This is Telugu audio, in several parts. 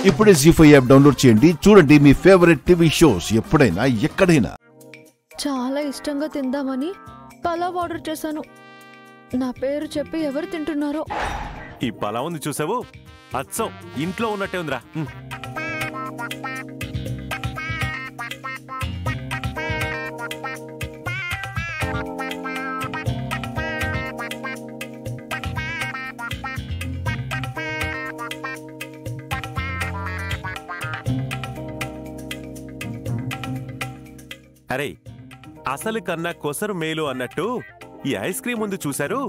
ఇప్పుడే జీ5 యాప్ డౌన్లోడ్ చేయండి. చూడండి మీ ఫేవరెట్ టీవీ షోస్ ఎప్పుడైనా ఎక్కడైనా. చాలా ఇష్టంగా తిందామని పలావ్ ఆర్డర్ చేశాను. నా పేరు చెప్పి ఎవరు తింటున్నారో. ఈ పలావ్ ఉంది చూసావు, అచ్చం ఇంట్లో ఉన్నట్టే ఉందిరా. అరే, అసలు కన్నా కొసరు మేలు అన్నట్టు ఈ ఐస్ క్రీమ్ ఉంది చూశారు?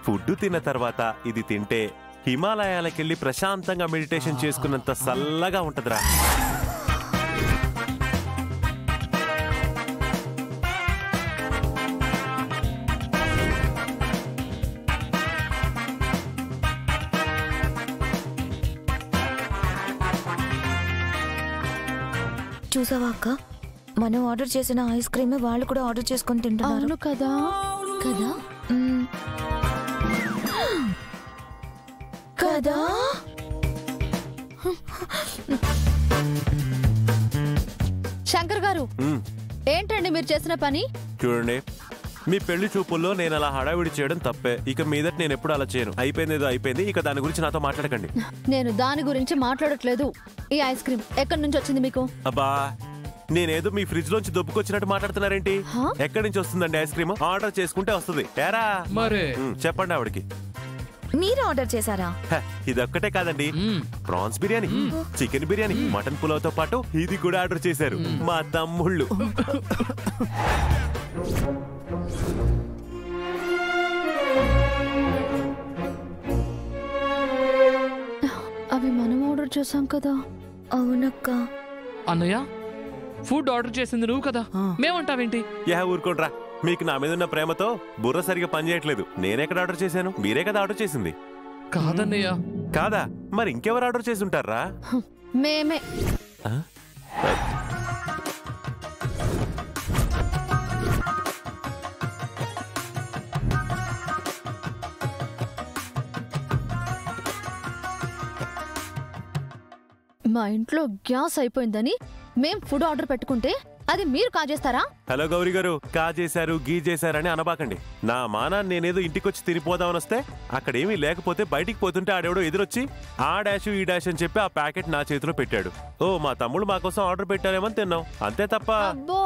ఫుడ్ తిన్న తర్వాత ఇది తింటే హిమాలయాలకెళ్ళి ప్రశాంతంగా మెడిటేషన్ చేసుకున్నంత చల్లగా ఉంటదిరా. చూసావా అక్క, మనం ఆర్డర్ చేసిన ఐస్ క్రీమ్ వాళ్ళు కూడా ఆర్డర్ చేసుకొని తింటున్నారు కదా కదా కదా. శంకర్ గారు, ఏంటండి మీరు చేసిన పని? చూడండి, మీ పెళ్లి చూపుల్లో నేను అలా హడావిడి చేయడం తప్పే. ఇక మీదట నేను ఎప్పుడు అలా చేయను. అయిపోయింది, అయిపోయింది. ఇక దాని గురించి నాతో మాట్లాడకండి. నేను దాని గురించి మాట్లాడట్లేదు. ఈ ఐస్ క్రీమ్ ఎక్కడి నుంచి వచ్చింది మీకు? అబ్బా, నేనేదో మీ ఫ్రిడ్జ్ లోంచి దొబ్బుకొచ్చినట్టు మాట్లాడుతున్నారేంటి? ఎక్కడి నుంచి వస్తుందండి ఐస్ క్రీమ్? ఆర్డర్ చేసుకుంటే వస్తుంది. ఏరా మరే చెప్పండి ఆవిడకి. మీరు ఆర్డర్ చేశారా? ఇదొక్కటే కాదండి, prawns biryani, chicken biryani, mutton pulao తో పాటు ఇది కూడా ఆర్డర్ చేశారు మా తమ్ముళ్ళు. అవి మనం ఆర్డర్ చేసాం కదా. అవునక్క. అన్నయ్య, ఫుడ్ ఆర్డర్ చేసింది నువ్వు కదా, మేమంటావేంటి? ఊరుకోండ్రా, మీకు నా మీద ఉన్న ప్రేమతో బుర్ర సరిగా పనిచేయట్లేదు. నేనెక్కడ ఆర్డర్ చేశాను? మీరే కదా ఆర్డర్ చేసింది. కాదన్నయ్య. కాదా? మరి ఇంకెవరు ఆర్డర్ చేసి ఉంటారా? మేమే. మా ఇంట్లో గ్యాస్ అయిపోయిందని మేం ఫుడ్ ఆర్డర్ పెట్టుకుంటే అది మీరు కాజేస్తారా? హలో గౌరీ గారు, కాజేశారు గీజేశారని అనబాకండి. నా మానాన్ని నేనేదో ఇంటికొచ్చి తినిపోదామని వస్తే అక్కడేమీ లేకపోతే బయటికి పోతుంటే ఆడెవడో ఎదురొచ్చి ఆ డాష్ ఈ డాష్ అని చెప్పి ఆ ప్యాకెట్ నా చేతిలో పెట్టాడు. ఓ, మా తమ్ముడు మా కోసం ఆర్డర్ పెట్టారేమని తిన్నాం, అంతే తప్ప. అబ్బో,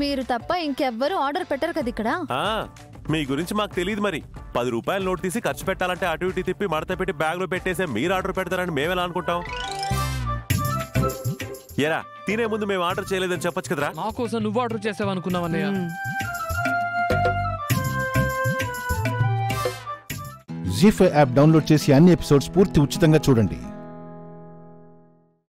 మీరు తప్ప ఇంకెవ్వరూ ఆర్డర్ పెట్టారు కదా ఇక్కడ. మీ గురించి మాకు తెలియదు. మరి 10 రూపాయల నోట్ తీసి ఖర్చు పెట్టాలంటే అటు ఇటు తిప్పి మడత పెట్టి బ్యాగ్ లో పెట్టేసే మీరు ఆర్డర్ పెడతారని మేమెలా అనుకుంటాం? ఎరా, తినే ముందు మేము ఆర్డర్ చేయలేదని చెప్పొచ్చు కదరా. మా కోసం నువ్వు ఆర్డర్ చేసావనుకున్నావన్నయ్య. జీ5 యాప్ డౌన్లోడ్ చేసి అన్ని ఎపిసోడ్స్ పూర్తి ఉచితంగా చూడండి.